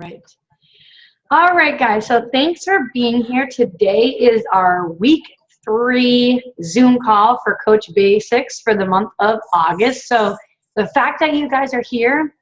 Right. All right, guys. So thanks for being here. Today is our week 3 Zoom call for Coach Basics for the month of August. So the fact that you guys are here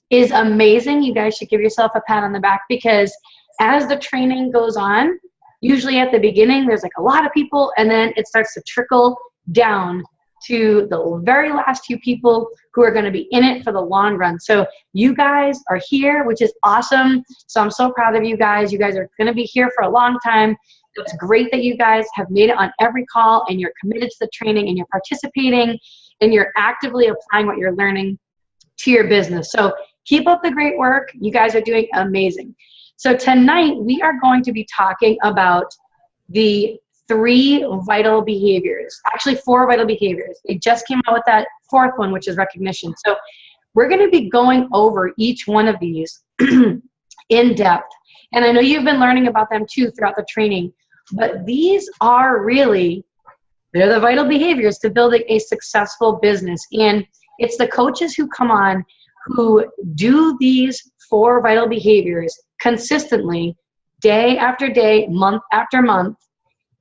is amazing. You guys should give yourself a pat on the back because as the training goes on, usually at the beginning, there's like a lot of people and then it starts to trickle down to the very last few people who are going to be in it for the long run. So you guys are here, which is awesome. So I'm so proud of you guys. You guys are going to be here for a long time. It's great that you guys have made it on every call and you're committed to the training and you're participating and you're actively applying what you're learning to your business. So keep up the great work. You guys are doing amazing. So tonight we are going to be talking about the 3 vital behaviors, actually 4 vital behaviors. They just came out with that 4th one, which is recognition. So we're going to be going over each one of these in depth. And I know you've been learning about them too throughout the training, but these are really, they're the vital behaviors to building a successful business. And it's the coaches who come on who do these 4 vital behaviors consistently, day after day, month after month,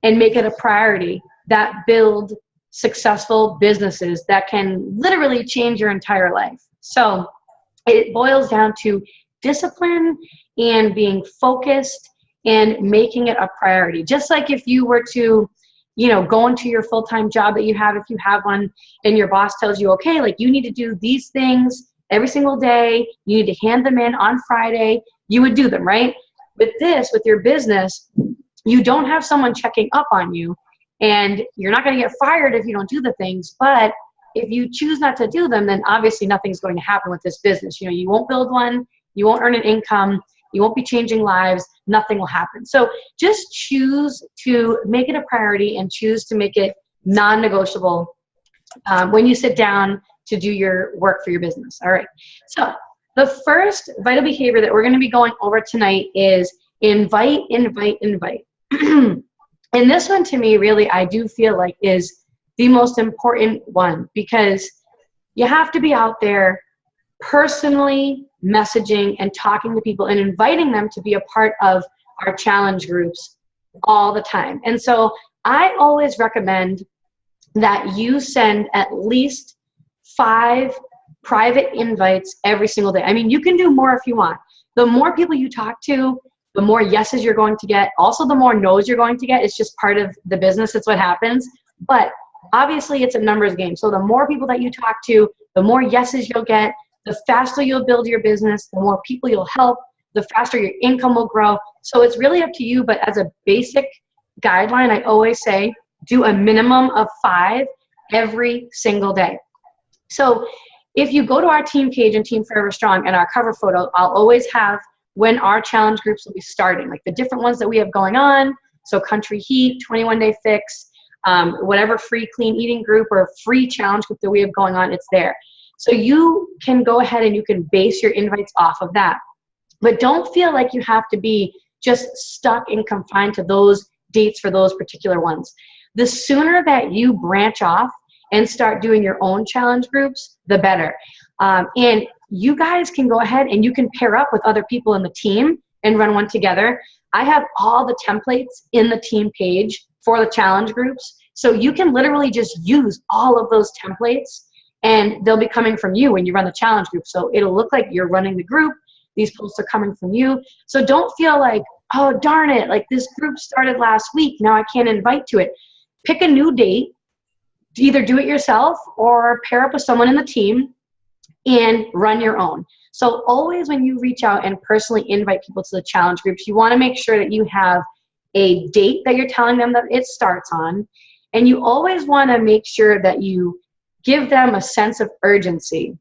and make it a priority that build successful businesses that can literally change your entire life. So it boils down to discipline and being focused and making it a priority. Just like if you were to, go into your full-time job that you have, if you have one, and your boss tells you, okay, like you need to do these things every single day, you need to hand them in on Friday, you would do them, right? With your business, you don't have someone checking up on you, and you're not going to get fired if you don't do the things. But if you choose not to do them, then obviously nothing's going to happen with this business. You won't build one, you won't earn an income, you won't be changing lives, nothing will happen. So just choose to make it a priority and choose to make it non-negotiable when you sit down to do your work for your business. All right. So the first vital behavior that we're going to be going over tonight is invite, invite, invite. And this one to me really, I do feel like is the most important one because you have to be out there personally messaging and talking to people and inviting them to be a part of our challenge groups all the time. And so I always recommend that you send at least 5 private invites every single day. I mean, you can do more if you want. The more people you talk to, the more yeses you're going to get. Also, the more no's you're going to get. It's just part of the business. It's what happens. But obviously, it's a numbers game. So the more people that you talk to, the more yeses you'll get, the faster you'll build your business, the more people you'll help, the faster your income will grow. So it's really up to you. But as a basic guideline, I always say do a minimum of 5 every single day. So if you go to our team page in Team Forever Strong and our cover photo, I'll always have when our challenge groups will be starting, like the different ones that we have going on. So Country Heat, 21-Day Fix, whatever free clean eating group or free challenge group that we have going on, it's there. So you can go ahead and you can base your invites off of that. But don't feel like you have to be just stuck and confined to those dates for those particular ones. The sooner that you branch off and start doing your own challenge groups, the better. And you guys can go ahead and you can pair up with other people in the team and run one together. I have all the templates in the team page for the challenge groups. So you can literally just use all of those templates and they'll be coming from you when you run the challenge group. So it'll look like you're running the group. These posts are coming from you. So don't feel like, oh, darn it, like this group started last week. Now I can't invite to it. Pick a new date. Either do it yourself or pair up with someone in the team and run your own. So always when you reach out and personally invite people to the challenge groups, you want to make sure that you have a date that you're telling them that it starts on. And you always want to make sure that you give them a sense of urgency.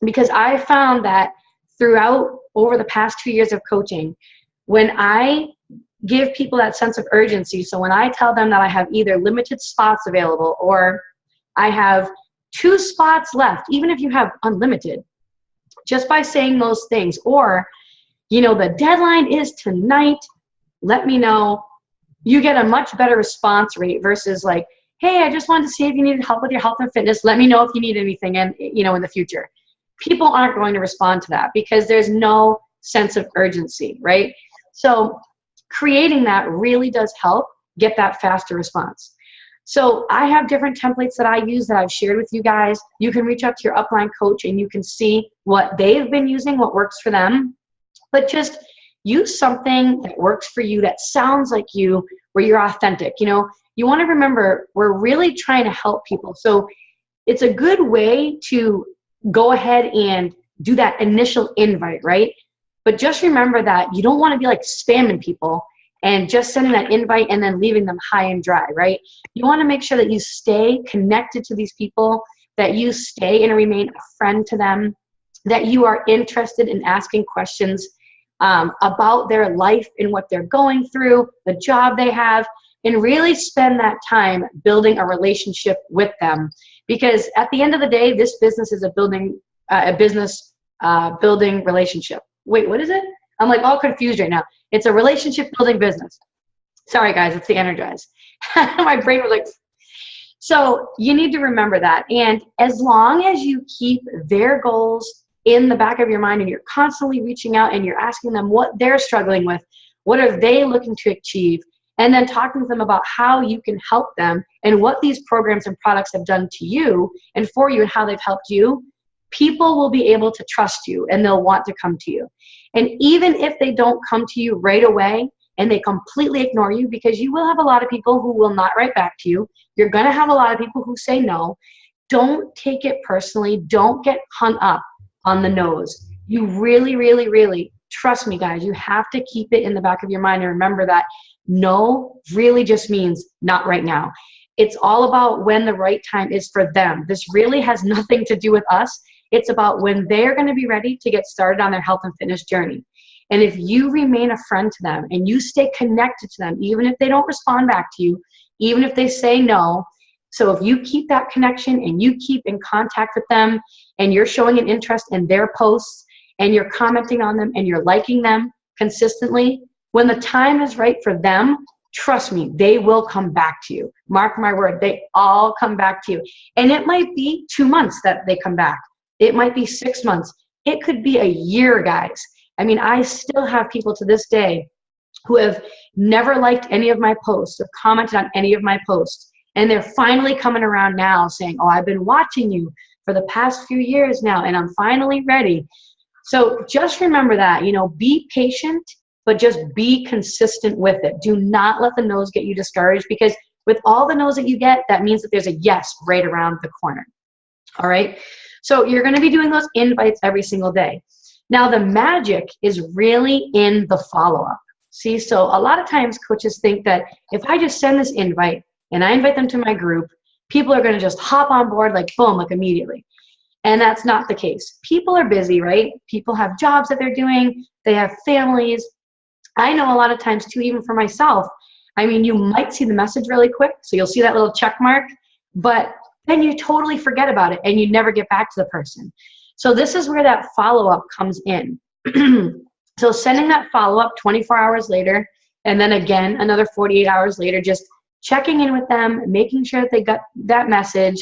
Because I found that throughout over the past 2 years of coaching, when I give people that sense of urgency, so when I tell them that I have either limited spots available or I have 2 spots left, even if you have unlimited, just by saying those things, or, the deadline is tonight, let me know, you get a much better response rate versus like, hey, I just wanted to see if you needed help with your health and fitness. Let me know if you need anything in the future. People aren't going to respond to that because there's no sense of urgency, right? So creating that really does help get that faster response. So I have different templates that I use that I've shared with you guys. You can reach out to your upline coach and you can see what they've been using, what works for them. But just use something that works for you, that sounds like you, where you're authentic. You know, you want to remember, we're really trying to help people. So it's a good way to go ahead and do that initial invite, right? But just remember that you don't want to be like spamming people and just sending that invite and then leaving them high and dry, right? You want to make sure that you stay connected to these people, that you stay and remain a friend to them, that you are interested in asking questions about their life and what they're going through, the job they have, and really spend that time building a relationship with them. Because at the end of the day, this business is a business building relationship. Wait, what is it? I'm like all confused right now. It's a relationship building business. Sorry guys, it's the Energize. My brain was like, so you need to remember that. And as long as you keep their goals in the back of your mind and you're constantly reaching out and you're asking them what they're struggling with, what are they looking to achieve, and then talking to them about how you can help them and what these programs and products have done to you and for you and how they've helped you, people will be able to trust you and they'll want to come to you. And even if they don't come to you right away and they completely ignore you, because you will have a lot of people who will not write back to you, you're going to have a lot of people who say no, don't take it personally. Don't get hung up on the no's. You really, really, really, trust me guys, you have to keep it in the back of your mind and remember that no really just means not right now. It's all about when the right time is for them. This really has nothing to do with us. It's about when they're going to be ready to get started on their health and fitness journey. And if you remain a friend to them and you stay connected to them, even if they don't respond back to you, even if they say no, so if you keep that connection and you keep in contact with them and you're showing an interest in their posts and you're commenting on them and you're liking them consistently, when the time is right for them, trust me, they will come back to you. Mark my word, they all come back to you. And it might be 2 months that they come back. It might be 6 months. It could be a year, guys. I mean, I still have people to this day who have never liked any of my posts or commented on any of my posts. And they're finally coming around now saying, oh, I've been watching you for the past few years now, and I'm finally ready. So just remember that, you know, be patient, but just be consistent with it. Do not let the no's get you discouraged, because with all the no's that you get, that means that there's a yes right around the corner. All right. So you're going to be doing those invites every single day. Now, the magic is really in the follow-up. See, so a lot of times coaches think that if I just send this invite and I invite them to my group, people are going to just hop on board like boom, like immediately. And that's not the case. People are busy, right? People have jobs that they're doing. They have families. I know a lot of times too, even for myself, I mean, you might see the message really quick. So you'll see that little check mark, but then you totally forget about it and you never get back to the person. So this is where that follow-up comes in. So sending that follow-up 24 hours later, and then again, another 48 hours later, just checking in with them, making sure that they got that message,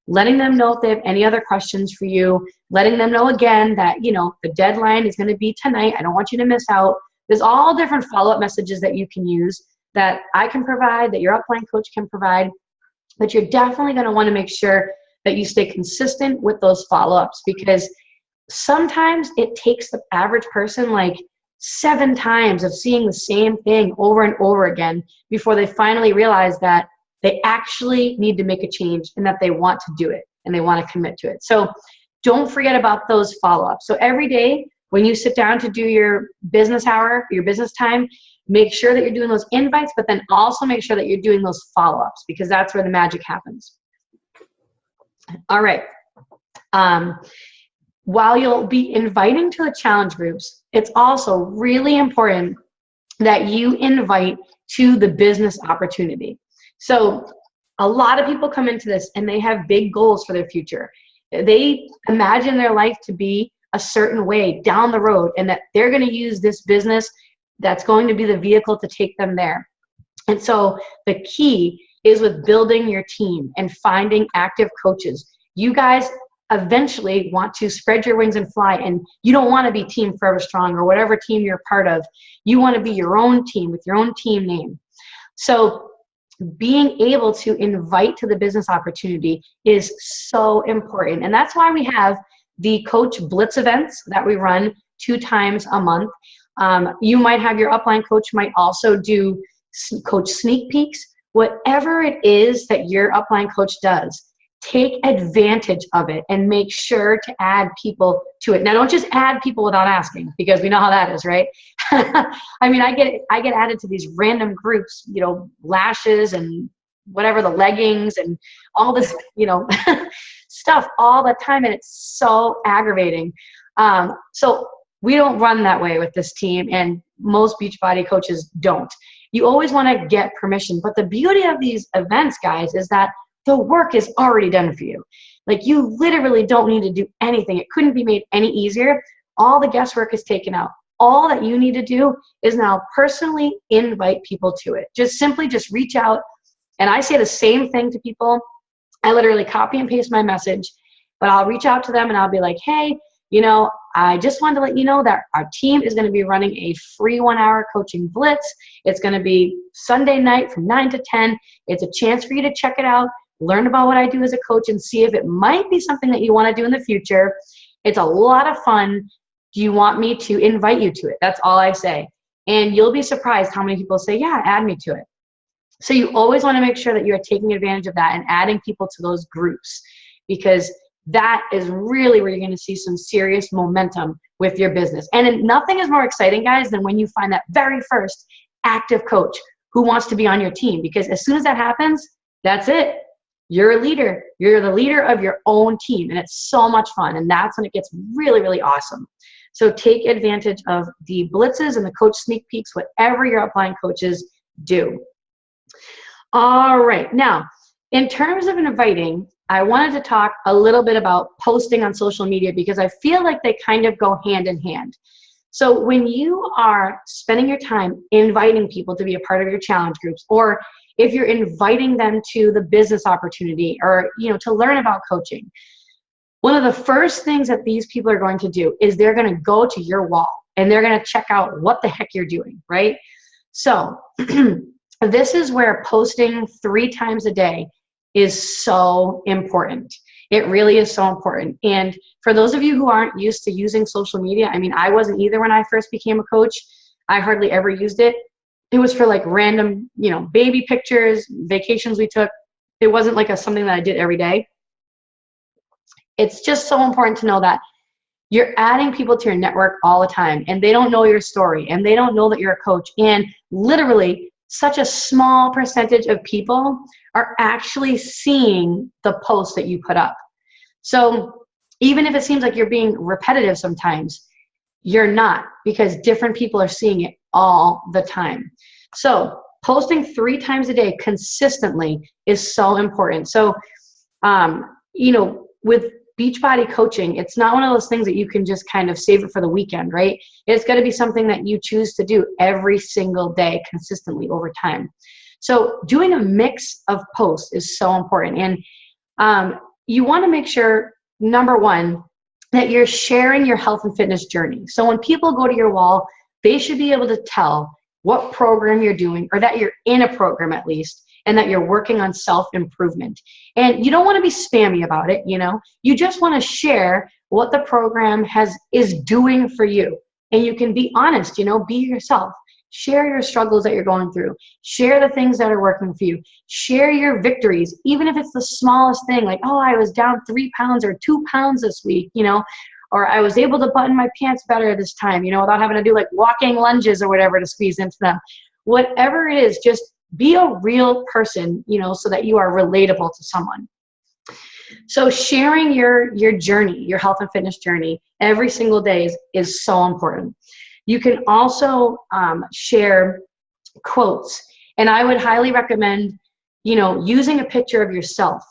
letting them know if they have any other questions for you, letting them know again that, you know, the deadline is going to be tonight. I don't want you to miss out. There's all different follow-up messages that you can use that I can provide, that your upline coach can provide, but you're definitely going to want to make sure that you stay consistent with those follow-ups, because sometimes it takes the average person like 7 times of seeing the same thing over and over again before they finally realize that they actually need to make a change and that they want to do it and they want to commit to it. So don't forget about those follow-ups. So every day when you sit down to do your business hour, your business time, make sure that you're doing those invites, but then also make sure that you're doing those follow-ups, because that's where the magic happens. All right. While you'll be inviting to the challenge groups, it's also really important that you invite to the business opportunity. So a lot of people come into this and they have big goals for their future. They imagine their life to be a certain way down the road, and that they're going to use this business that's going to be the vehicle to take them there. And so the key is with building your team and finding active coaches. You guys, eventually want to spread your wings and fly, and you don't want to be Team Forever Strong or whatever team you're part of. You want to be your own team with your own team name. So being able to invite to the business opportunity is so important. And that's why we have the Coach Blitz events that we run 2 times a month. You might have your upline coach might also do coach sneak peeks. Whatever it is that your upline coach does, take advantage of it and make sure to add people to it. Now, don't just add people without asking, because we know how that is, right? I mean, I get added to these random groups, you know, lashes and whatever, the leggings and all this, you know, stuff all the time, and it's so aggravating. So we don't run that way with this team, and most Beachbody coaches don't. You always want to get permission, but the beauty of these events, guys, is that the work is already done for you. Like, you literally don't need to do anything. It couldn't be made any easier. All the guesswork is taken out. All that you need to do is now personally invite people to it. Simply reach out. And I say the same thing to people. I literally copy and paste my message, but I'll reach out to them and I'll be like, hey, you know, I just wanted to let you know that our team is going to be running a free 1-hour coaching blitz. It's going to be Sunday night from 9 to 10. It's a chance for you to check it out, learn about what I do as a coach, and see if it might be something that you want to do in the future. It's a lot of fun. Do you want me to invite you to it? That's all I say. And you'll be surprised how many people say, yeah, add me to it. So you always want to make sure that you're taking advantage of that and adding people to those groups, because that is really where you're going to see some serious momentum with your business. And nothing is more exciting, guys, than when you find that very first active coach who wants to be on your team, because as soon as that happens, that's it. You're a leader. You're the leader of your own team, and it's so much fun. And that's when it gets really, really awesome. So take advantage of the blitzes and the coach sneak peeks, whatever your upline coaches do. All right. Now, in terms of inviting, I wanted to talk a little bit about posting on social media, because I feel like they kind of go hand in hand. So when you are spending your time inviting people to be a part of your challenge groups, or if you're inviting them to the business opportunity, or, you know, to learn about coaching, one of the first things that these people are going to do is they're going to go to your wall and they're going to check out what the heck you're doing, right? So this is where posting 3 times a day is so important. It really is so important. And for those of you who aren't used to using social media, I mean, I wasn't either when I first became a coach. I hardly ever used it. It was for like random, you know, baby pictures, vacations we took. It wasn't like something that I did every day. It's just so important to know that you're adding people to your network all the time, and they don't know your story, and they don't know that you're a coach. And literally, such a small percentage of people are actually seeing the post that you put up. So even if it seems like you're being repetitive sometimes, you're not, because different people are seeing it all the time. So posting 3 times a day consistently is so important. So, you know, with Beachbody coaching, it's not one of those things that you can just kind of save it for the weekend, right? It's got to be something that you choose to do every single day consistently over time. So doing a mix of posts is so important. And you want to make sure, number one, that you're sharing your health and fitness journey. So when people go to your wall, they should be able to tell what program you're doing, or that you're in a program at least, and that you're working on self-improvement. And you don't want to be spammy about it, you know. You just want to share what the program is doing for you. And you can be honest, you know, be yourself. Share your struggles that you're going through. Share the things that are working for you. Share your victories, even if it's the smallest thing, like, oh, I was down 3 pounds or 2 pounds this week, you know, or I was able to button my pants better this time, you know, without having to do like walking lunges or whatever to squeeze into them. Whatever it is, just be a real person, you know, so that you are relatable to someone. So sharing your journey, your health and fitness journey every single day is so important. You can also share quotes. And I would highly recommend, you know, using a picture of yourself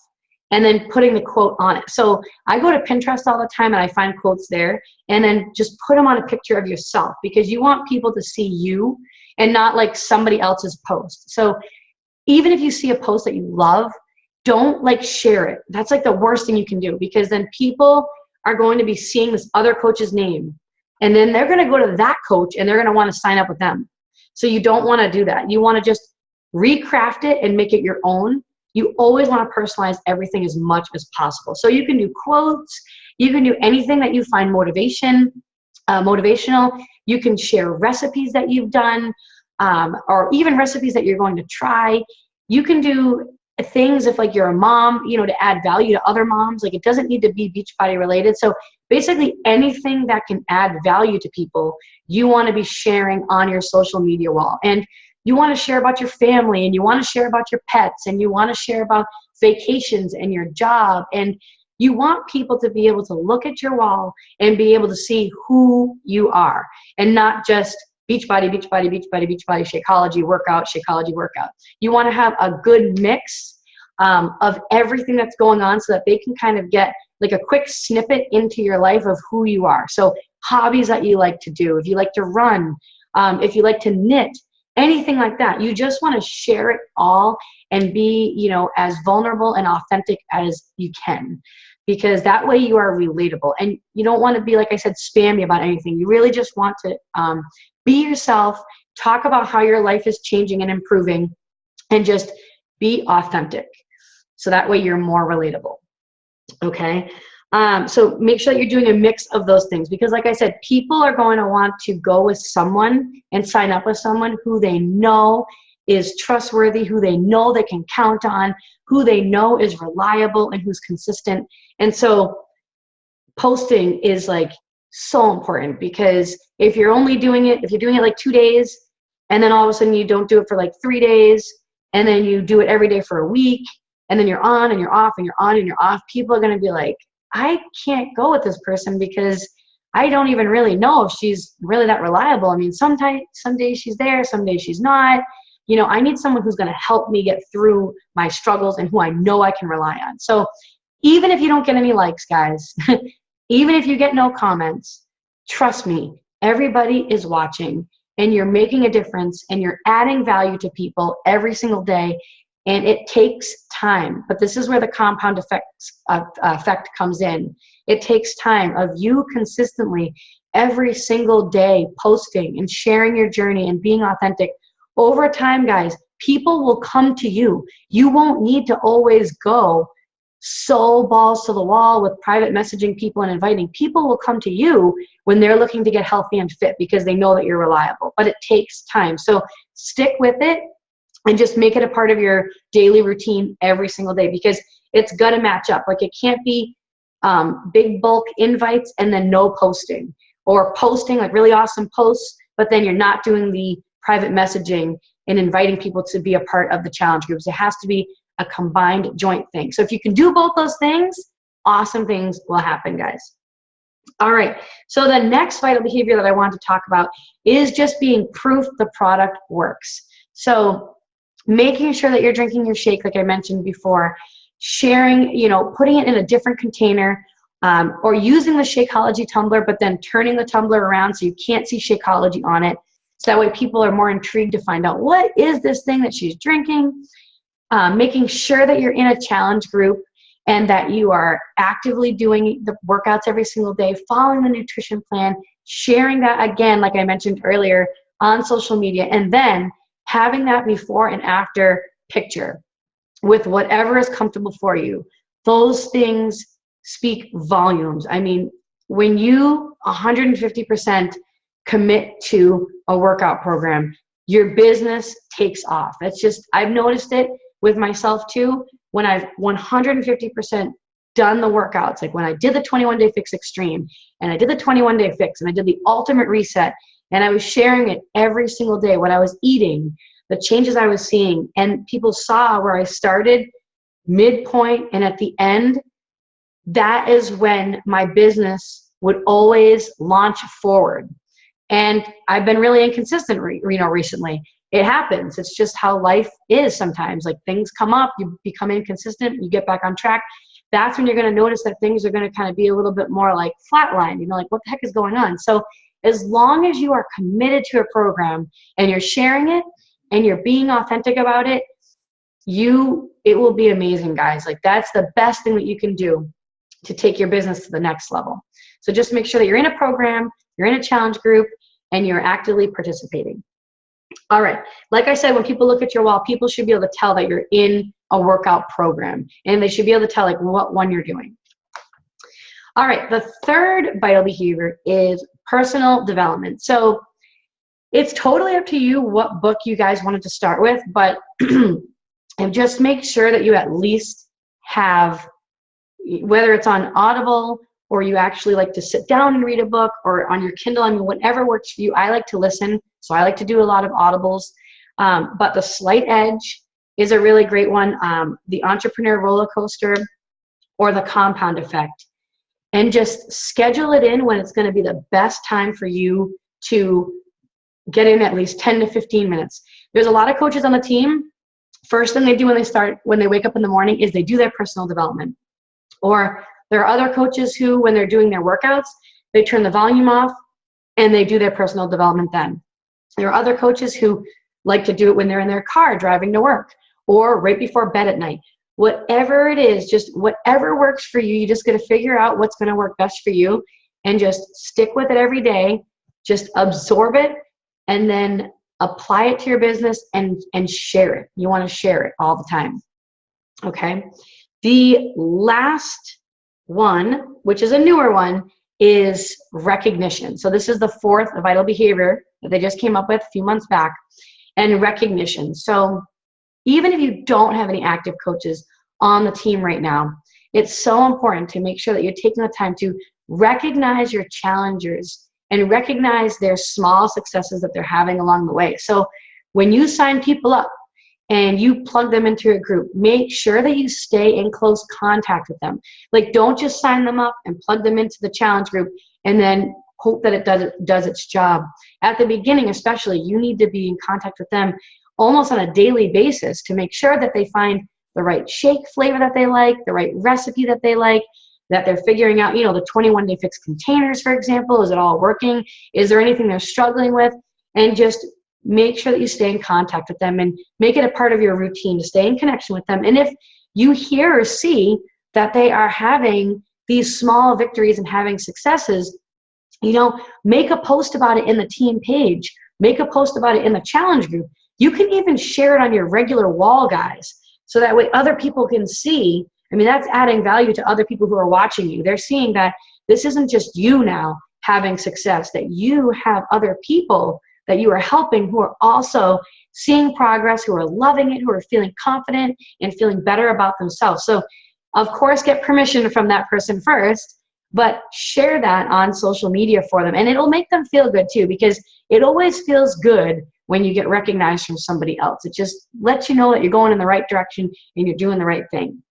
and then putting the quote on it. So I go to Pinterest all the time and I find quotes there, and then just put them on a picture of yourself, because you want people to see you and not like somebody else's post. So even if you see a post that you love, don't like share it. That's like the worst thing you can do, because then people are going to be seeing this other coach's name, and then they're going to go to that coach and they're going to want to sign up with them. So you don't want to do that. You want to just recraft it and make it your own. You always want to personalize everything as much as possible. So you can do quotes, you can do anything that you find motivational. You can share recipes that you've done, or even recipes that you're going to try. You can do things if like you're a mom, you know, to add value to other moms. Like, it doesn't need to be Beachbody related. So basically anything that can add value to people, you want to be sharing on your social media wall. And you want to share about your family, and you want to share about your pets, and you want to share about vacations and your job. And you want people to be able to look at your wall and be able to see who you are, and not just Beachbody, Beachbody, Beachbody, Beachbody, Shakeology, workout, Shakeology, workout. You want to have a good mix of everything that's going on, so that they can kind of get like a quick snippet into your life of who you are. So hobbies that you like to do, if you like to run, if you like to knit, anything like that. You just want to share it all and be, you know, as vulnerable and authentic as you can, because that way you are relatable. And you don't want to be, like I said, spammy about anything. You really just want to be yourself, talk about how your life is changing and improving, and just be authentic. So that way you're more relatable. Okay. So make sure that you're doing a mix of those things, because like I said, people are going to want to go with someone and sign up with someone who they know is trustworthy, who they know they can count on, who they know is reliable and who's consistent. And so posting is like so important, because if you're only doing it, if you're doing it like 2 days, and then all of a sudden you don't do it for like 3 days, and then you do it every day for a week, and then you're on and you're off and you're on and you're off, people are going to be like, I can't go with this person because I don't even really know if she's really that reliable. I mean, some days she's there, some days she's not. You know, I need someone who's going to help me get through my struggles and who I know I can rely on. So even if you don't get any likes, guys, even if you get no comments, trust me, everybody is watching, and you're making a difference, and you're adding value to people every single day. And it takes time, but this is where the compound effect comes in. It takes time of you consistently every single day posting and sharing your journey and being authentic. Over time, guys, people will come to you. You won't need to always go so balls to the wall with private messaging people and inviting. People will come to you when they're looking to get healthy and fit, because they know that you're reliable, but it takes time. So stick with it. And just make it a part of your daily routine every single day, because it's got to match up. Like, it can't be big bulk invites and then no posting, or posting like really awesome posts, but then you're not doing the private messaging and inviting people to be a part of the challenge groups. It has to be a combined joint thing. So if you can do both those things, awesome things will happen, guys. All right. So the next vital behavior that I want to talk about is just being proof the product works. So making sure that you're drinking your shake, like I mentioned before, sharing, you know, putting it in a different container, or using the Shakeology tumbler, but then turning the tumbler around so you can't see Shakeology on it. So that way people are more intrigued to find out, what is this thing that she's drinking? Making sure that you're in a challenge group and that you are actively doing the workouts every single day, following the nutrition plan, sharing that, again, like I mentioned earlier, on social media, and then having that before and after picture with whatever is comfortable for you. Those things speak volumes. I mean, when you 150% commit to a workout program, your business takes off. It's just, I've noticed it with myself too. When I've 150% done the workouts, like when I did the 21-day fix extreme, and I did the 21-day fix, and I did the ultimate reset, and I was sharing it every single day, what I was eating, the changes I was seeing, and people saw where I started, midpoint, and at the end. That is when my business would always launch forward. And I've been really inconsistent, recently. It happens. It's just how life is sometimes. Like, things come up, you become inconsistent, you get back on track. That's when you're going to notice that things are going to kind of be a little bit more like flatlined, like, what the heck is going on? So as long as you are committed to a program and you're sharing it and you're being authentic about it, it will be amazing, guys. Like, that's the best thing that you can do to take your business to the next level. So just make sure that you're in a program, you're in a challenge group, and you're actively participating. All right. Like I said, when people look at your wall, people should be able to tell that you're in a workout program, and they should be able to tell like what one you're doing. All right. The third vital behavior is personal development. So it's totally up to you what book you guys wanted to start with, but and just make sure that you at least have, whether it's on Audible or you actually like to sit down and read a book, or on your Kindle, I mean, whatever works for you. I like to listen, so I like to do a lot of Audibles. But The Slight Edge is a really great one. The Entrepreneur Roller Coaster, or The Compound Effect. And just schedule it in when it's going to be the best time for you to get in at least 10 to 15 minutes. There's a lot of coaches on the team. First thing they do when they wake up in the morning is they do their personal development. Or there are other coaches who, when they're doing their workouts, they turn the volume off and they do their personal development then. There are other coaches who like to do it when they're in their car driving to work, or right before bed at night. Whatever it is, just whatever works for you, you just got to figure out what's going to work best for you and just stick with it every day. Just absorb it and then apply it to your business and share it. You want to share it all the time. Okay. The last one, which is a newer one, is recognition. So this is the fourth vital behavior that they just came up with a few months back, and recognition. So even if you don't have any active coaches on the team right now, it's so important to make sure that you're taking the time to recognize your challengers and recognize their small successes that they're having along the way. So when you sign people up and you plug them into a group, make sure that you stay in close contact with them. Like, don't just sign them up and plug them into the challenge group and then hope that it does its job. At the beginning especially, you need to be in contact with them almost on a daily basis to make sure that they find the right shake flavor that they like, the right recipe that they like, that they're figuring out, the 21-day fix containers, for example. Is it all working? Is there anything they're struggling with? And just make sure that you stay in contact with them and make it a part of your routine to stay in connection with them. And if you hear or see that they are having these small victories and having successes, make a post about it in the team page, make a post about it in the challenge group. You can even share it on your regular wall, guys, so that way other people can see. I mean, that's adding value to other people who are watching you. They're seeing that this isn't just you now having success, that you have other people that you are helping who are also seeing progress, who are loving it, who are feeling confident and feeling better about themselves. So, of course, get permission from that person first, but share that on social media for them. And it'll make them feel good too, because it always feels good when you get recognized from somebody else. It just lets you know that you're going in the right direction and you're doing the right thing.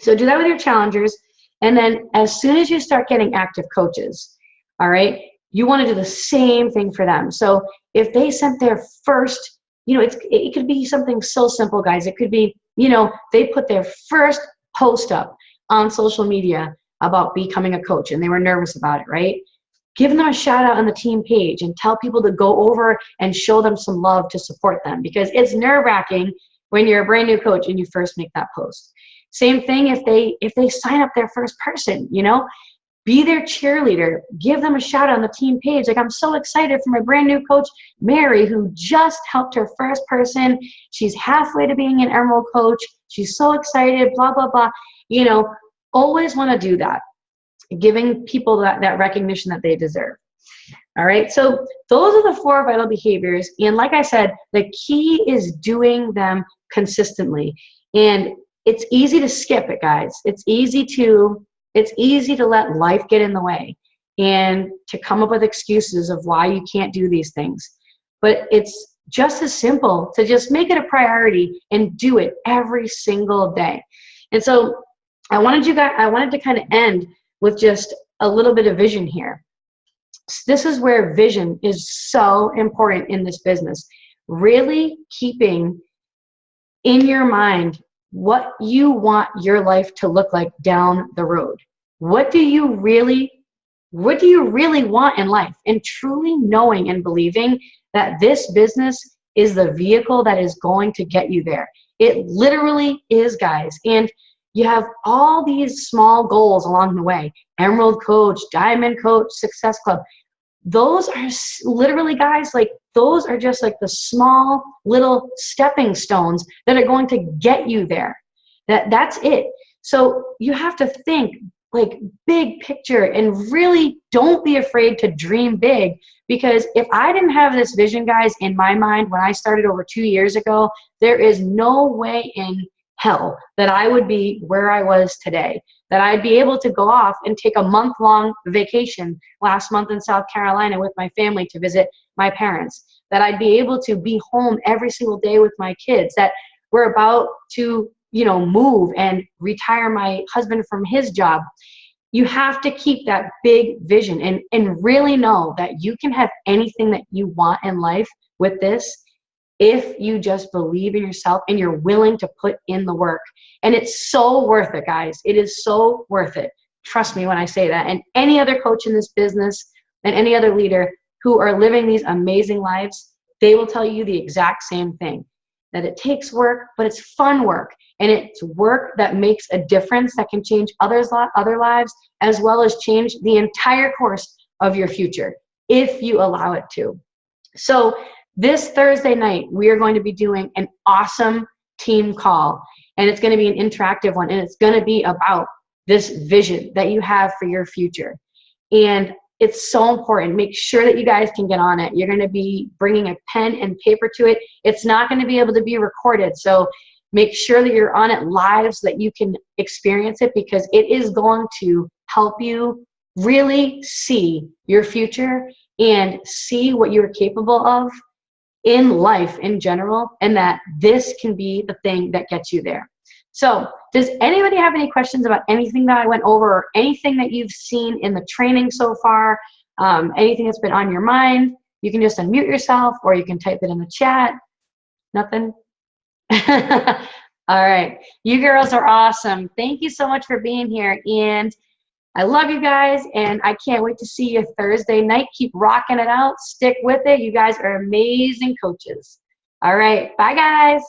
So do that with your challengers. And then as soon as you start getting active coaches, all right, you want to do the same thing for them. So if they sent their first, it could be something so simple, guys. It could be, they put their first post up on social media about becoming a coach and they were nervous about it, right? Give them a shout out on the team page and tell people to go over and show them some love to support them, because it's nerve-wracking when you're a brand new coach and you first make that post. Same thing if they sign up their first person, be their cheerleader, give them a shout out on the team page. Like, I'm so excited for my brand new coach, Mary, who just helped her first person. She's halfway to being an Emerald coach. She's so excited, blah, blah, blah. Always want to do that, giving people that recognition that they deserve. All right, so those are the 4 vital behaviors. And like I said, the key is doing them consistently. And it's easy to skip it, guys. It's easy to let life get in the way and to come up with excuses of why you can't do these things. But it's just as simple to just make it a priority and do it every single day. And so I wanted to kind of end with just a little bit of vision here. This is where vision is so important in this business. Really keeping in your mind what you want your life to look like down the road. What do you really want in life? And truly knowing and believing that this business is the vehicle that is going to get you there. It literally is, guys. And you have all these small goals along the way. Emerald Coach, Diamond Coach, Success Club. Those are literally, guys, like those are just like the small little stepping stones that are going to get you there. That's it. So you have to think like big picture and really don't be afraid to dream big, because if I didn't have this vision, guys, in my mind when I started over 2 years ago, there is no way in hell that I would be where I was today, that I'd be able to go off and take a month-long vacation last month in South Carolina with my family to visit my parents, that I'd be able to be home every single day with my kids, that we're about to, you know, move and retire my husband from his job. You have to keep that big vision and really know that you can have anything that you want in life with this if you just believe in yourself and you're willing to put in the work. And it's so worth it, guys. It is so worth it. Trust me when I say that. And any other coach in this business and any other leader who are living these amazing lives, they will tell you the exact same thing, that it takes work, but it's fun work. And it's work that makes a difference, that can change other lives, as well as change the entire course of your future, if you allow it to. So this Thursday night, we are going to be doing an awesome team call, and it's going to be an interactive one, and it's going to be about this vision that you have for your future. And it's so important. Make sure that you guys can get on it. You're going to be bringing a pen and paper to it. It's not going to be able to be recorded, so make sure that you're on it live so that you can experience it, because it is going to help you really see your future and see what you're capable of in life in general, and that this can be the thing that gets you there. So does anybody have any questions about anything that I went over, or anything that you've seen in the training so far, anything that's been on your mind? You can just unmute yourself, or you can type it in the chat. Nothing? All right. You girls are awesome. Thank you so much for being here. And I love you guys, and I can't wait to see you Thursday night. Keep rocking it out. Stick with it. You guys are amazing coaches. All right. Bye, guys.